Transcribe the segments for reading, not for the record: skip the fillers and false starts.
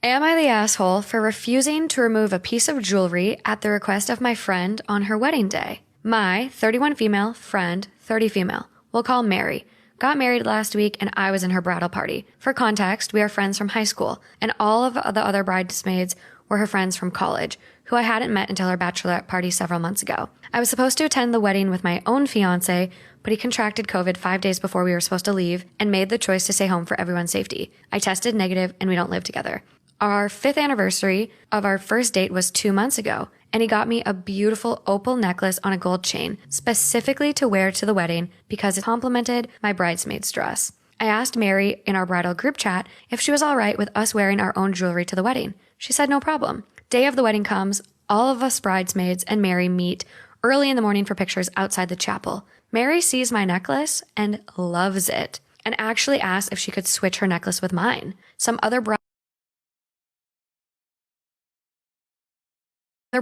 Am I the asshole for refusing to remove a piece of jewelry at the request of my friend on her wedding day? My 31 female friend, 30 female, we'll call Mary, got married last week and I was in her bridal party. For context, we are friends from high school, and all of the other bridesmaids were her friends from college, who I hadn't met until her bachelorette party several months ago. I was supposed to attend the wedding with my own fiance, but he contracted COVID 5 days before we were supposed to leave and made the choice to stay home for everyone's safety. I tested negative and we don't live together. Our 5th anniversary of our first date was 2 months ago, and he got me a beautiful opal necklace on a gold chain, specifically to wear to the wedding because it complemented my bridesmaid's dress. I asked Mary in our bridal group chat if she was all right with us wearing our own jewelry to the wedding. She said no problem. Day of the wedding comes, all of us bridesmaids and Mary meet early in the morning for pictures outside the chapel. Mary sees my necklace and loves it, and actually asked if she could switch her necklace with mine. Some other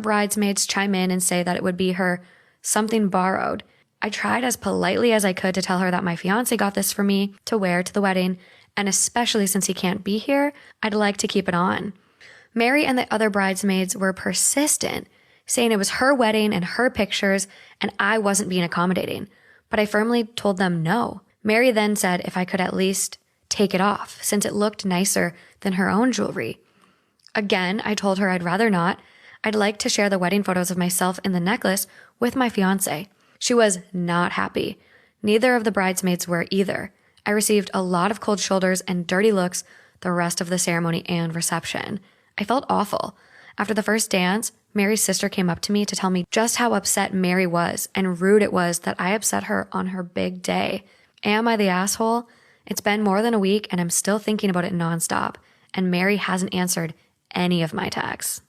bridesmaids chime in and say that it would be her something borrowed. I tried as politely as I could to tell her that my fiance got this for me to wear to the wedding, and especially since he can't be here, I'd like to keep it on. Mary and the other bridesmaids were persistent, saying it was her wedding and her pictures and I wasn't being accommodating, but I firmly told them no. Mary then said if I could at least take it off since it looked nicer than her own jewelry. Again, I told her I'd rather not. I'd like to share the wedding photos of myself in the necklace with my fiance. She was not happy. Neither of the bridesmaids were either. I received a lot of cold shoulders and dirty looks the rest of the ceremony and reception. I felt awful. After the first dance, Mary's sister came up to me to tell me just how upset Mary was and rude it was that I upset her on her big day. Am I the asshole? It's been more than a week and I'm still thinking about it nonstop, and Mary hasn't answered any of my texts.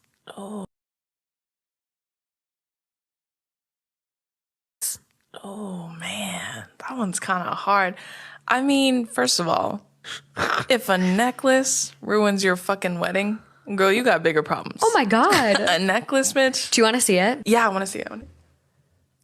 Oh man, that one's kind of hard. I mean, first of all, if a necklace ruins your fucking wedding, girl, you got bigger problems. Oh my God. A necklace, bitch? Do you want to see it? Yeah, I want to see it.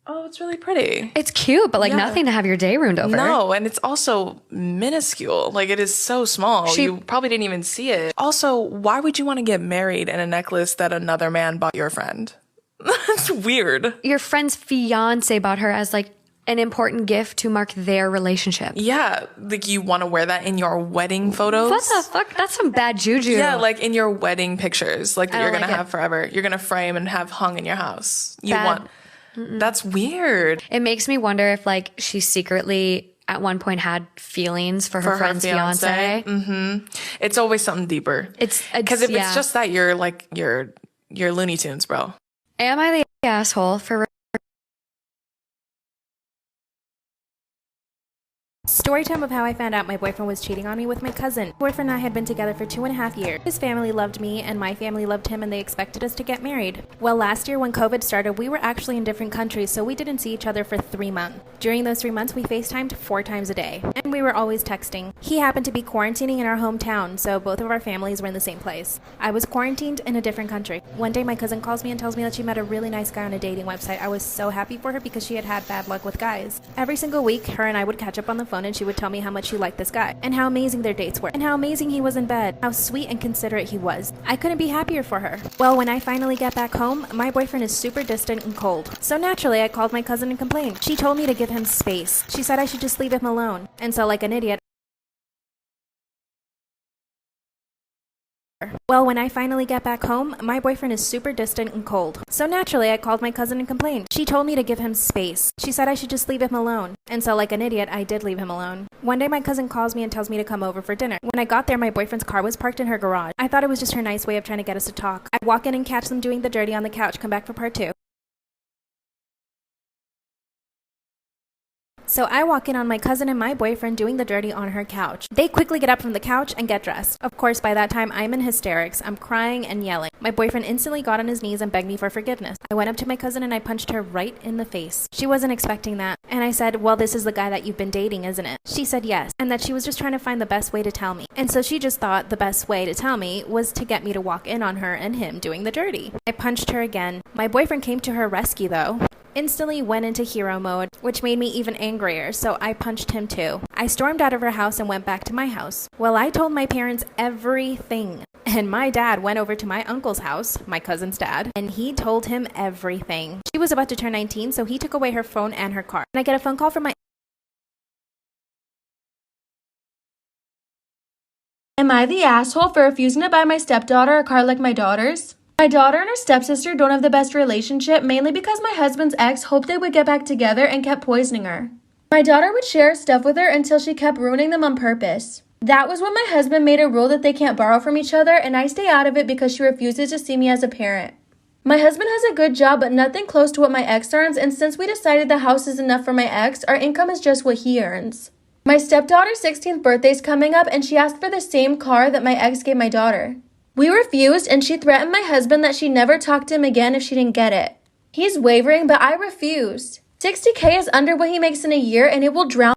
Oh, it's really pretty. It's cute, but nothing to have your day ruined over. No, and it's also minuscule. Like, it is so small. You probably didn't even see it. Also, why would you want to get married in a necklace that another man bought your friend? That's weird. Your friend's fiance bought her as like an important gift to mark their relationship. Yeah, like you want to wear that in your wedding photos? What the fuck? That's some bad juju. Yeah, like in your wedding pictures, like that you're going to have forever. You're going to frame and have hung in your house. That's weird. It makes me wonder if like she secretly at one point had feelings for her friend's fiance. Mm-hmm. It's always something deeper. It's because if it's just that, you're like you're Looney Tunes, bro. Am I the asshole for... Story time of how I found out my boyfriend was cheating on me with my cousin. My boyfriend and I had been together for 2.5 years. His family loved me and my family loved him, and they expected us to get married. Well, last year when COVID started, we were actually in different countries, so we didn't see each other for 3 months. During those 3 months, we FaceTimed 4 times a day, and we were always texting. He happened to be quarantining in our hometown, so both of our families were in the same place. I was quarantined in a different country. One day my cousin calls me and tells me that she met a really nice guy on a dating website. I was so happy for her because she had had bad luck with guys. Every single week, her and I would catch up on the phone and she would tell me how much she liked this guy, and how amazing their dates were, and how amazing he was in bed, how sweet and considerate he was. I couldn't be happier for her. Well, when I finally get back home, my boyfriend is super distant and cold. So naturally, I called my cousin and complained. She told me to give him space. She said I should just leave him alone. And so, like an idiot, well, when I finally get back home, my boyfriend is super distant and cold. So naturally, I called my cousin and complained. She told me to give him space. She said I should just leave him alone. And so, like an idiot, I did leave him alone. One day, my cousin calls me and tells me to come over for dinner. When I got there, my boyfriend's car was parked in her garage. I thought it was just her nice way of trying to get us to talk. I'd walk in and catch them doing the dirty on the couch, come back for part 2. So I walk in on my cousin and my boyfriend doing the dirty on her couch. They quickly get up from the couch and get dressed. Of course, by that time, I'm in hysterics. I'm crying and yelling. My boyfriend instantly got on his knees and begged me for forgiveness. I went up to my cousin and I punched her right in the face. She wasn't expecting that. And I said, well, this is the guy that you've been dating, isn't it? She said yes, and that she was just trying to find the best way to tell me. And so she just thought the best way to tell me was to get me to walk in on her and him doing the dirty. I punched her again. My boyfriend came to her rescue, though. instantly went into hero mode, which made me even angrier, so I punched him too. I stormed out of her house and went back to my house. Well, I told my parents everything. And my dad went over to my uncle's house, my cousin's dad, and he told him everything. She was about to turn 19, so he took away her phone and her car. And I get a phone call from my... Am I the asshole for refusing to buy my stepdaughter a car like my daughter's? My daughter and her stepsister don't have the best relationship, mainly because my husband's ex hoped they would get back together and kept poisoning her. My daughter would share stuff with her until she kept ruining them on purpose. That was when my husband made a rule that they can't borrow from each other, and I stay out of it because she refuses to see me as a parent. My husband has a good job, but nothing close to what my ex earns, and since we decided the house is enough for my ex, our income is just what he earns. My stepdaughter's 16th birthday is coming up, and she asked for the same car that my ex gave my daughter. We refused, and she threatened my husband that she'd never talk to him again if she didn't get it. He's wavering, but I refused. $60K is under what he makes in a year, and it will drown.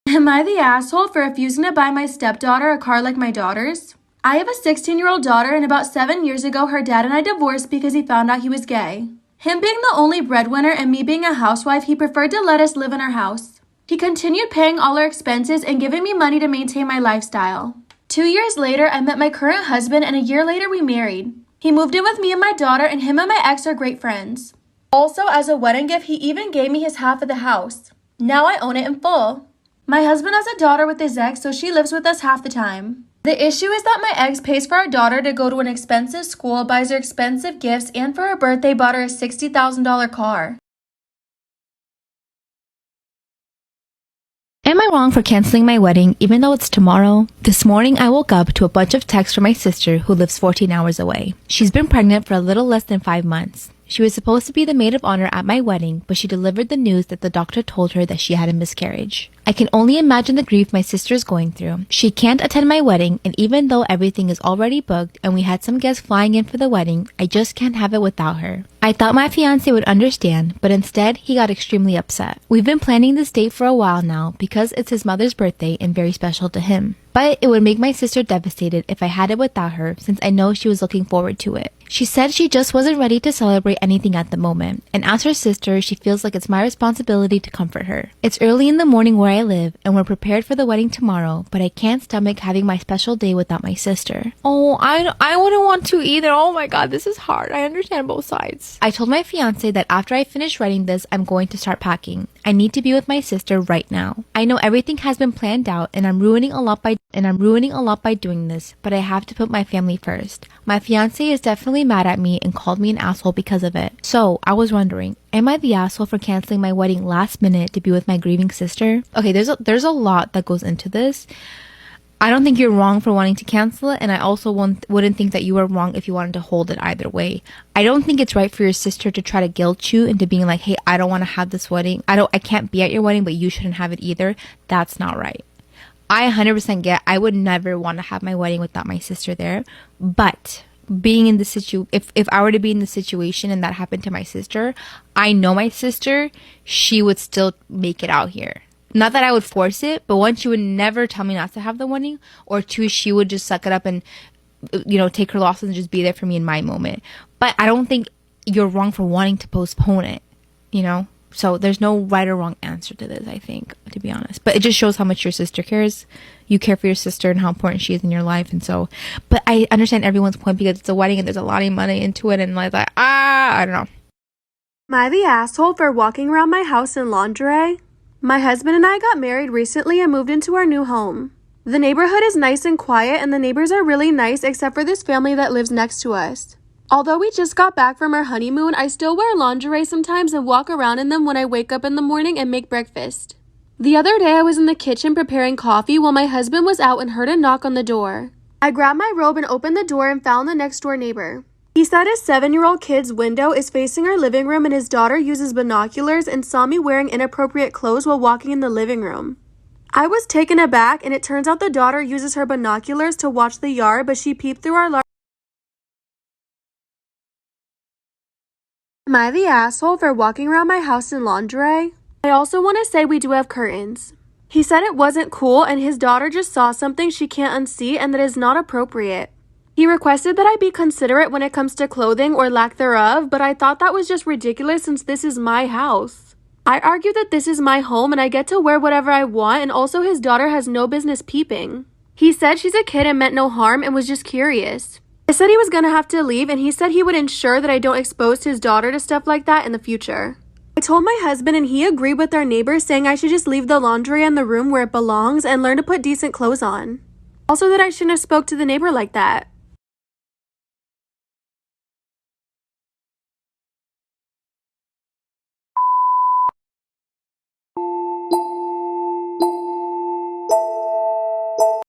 Am I the asshole for refusing to buy my stepdaughter a car like my daughter's? I have a 16-year-old daughter, and about 7 years ago, her dad and I divorced because he found out he was gay. Him being the only breadwinner and me being a housewife, he preferred to let us live in our house. He continued paying all our expenses and giving me money to maintain my lifestyle. 2 years later, I met my current husband, and a year later, we married. He moved in with me and my daughter, and him and my ex are great friends. Also, as a wedding gift, he even gave me his half of the house. Now I own it in full. My husband has a daughter with his ex, so she lives with us half the time. The issue is that my ex pays for our daughter to go to an expensive school, buys her expensive gifts, and for her birthday bought her a $60,000 car. Am I wrong for canceling my wedding even though it's tomorrow? This morning I woke up to a bunch of texts from my sister who lives 14 hours away. She's been pregnant for a little less than 5 months. She was supposed to be the maid of honor at my wedding, but she delivered the news that the doctor told her that she had a miscarriage. I can only imagine the grief my sister is going through. She can't attend my wedding, and even though everything is already booked and we had some guests flying in for the wedding, I just can't have it without her. I thought my fiance would understand, but instead he got extremely upset. We've been planning this date for a while now because it's his mother's birthday and very special to him. But it would make my sister devastated if I had it without her, since I know she was looking forward to it. She said she just wasn't ready to celebrate anything at the moment, and as her sister, she feels like it's my responsibility to comfort her. It's early in the morning where I live, and we're prepared for the wedding tomorrow, but I can't stomach having my special day without my sister. Oh, I wouldn't want to either. Oh my god, this is hard. I understand both sides. I told my fiance that after I finish writing this, I'm going to start packing. I need to be with my sister right now. I know everything has been planned out, and I'm ruining a lot by doing this, but I have to put my family first. My fiance is definitely mad at me and called me an asshole because of it. So, I was wondering, am I the asshole for canceling my wedding last minute to be with my grieving sister? Okay, there's a lot that goes into this. I don't think you're wrong for wanting to cancel it, and I also wouldn't think that you were wrong if you wanted to hold it either way. I don't think it's right for your sister to try to guilt you into being like, hey, I don't want to have this wedding. I can't be at your wedding, but you shouldn't have it either. That's not right. I 100% get, I would never want to have my wedding without my sister there, but being in the if I were to be in the situation and that happened to my sister, I know my sister, she would still make it out here. Not that I would force it, but one, she would never tell me not to have the wedding, or two, she would just suck it up and, take her losses and just be there for me in my moment. But I don't think you're wrong for wanting to postpone it, So there's no right or wrong answer to this, I think, to be honest. But it just shows how much your sister cares. You care for your sister and how important she is in your life. And so, but I understand everyone's point because it's a wedding and there's a lot of money into it. And like, I don't know. Am I the asshole for walking around my house in lingerie? My husband and I got married recently and moved into our new home. The neighborhood is nice and quiet, and the neighbors are really nice except for this family that lives next to us. Although we just got back from our honeymoon, I still wear lingerie sometimes and walk around in them when I wake up in the morning and make breakfast. The other day I was in the kitchen preparing coffee while my husband was out and heard a knock on the door. I grabbed my robe and opened the door and found the next door neighbor. He said his 7-year-old kid's window is facing our living room and his daughter uses binoculars and saw me wearing inappropriate clothes while walking in the living room. I was taken aback, and it turns out the daughter uses her binoculars to watch the yard, but she peeped through our large... Am I the asshole for walking around my house in lingerie? I also want to say we do have curtains. He said it wasn't cool and his daughter just saw something she can't unsee and that is not appropriate. He requested that I be considerate when it comes to clothing or lack thereof, but I thought that was just ridiculous since this is my house. I argued that this is my home and I get to wear whatever I want, and also his daughter has no business peeping. He said she's a kid and meant no harm and was just curious. I said he was gonna have to leave, and he said he would ensure that I don't expose his daughter to stuff like that in the future. I told my husband and he agreed with our neighbors, saying I should just leave the laundry in the room where it belongs and learn to put decent clothes on. Also that I shouldn't have spoke to the neighbor like that.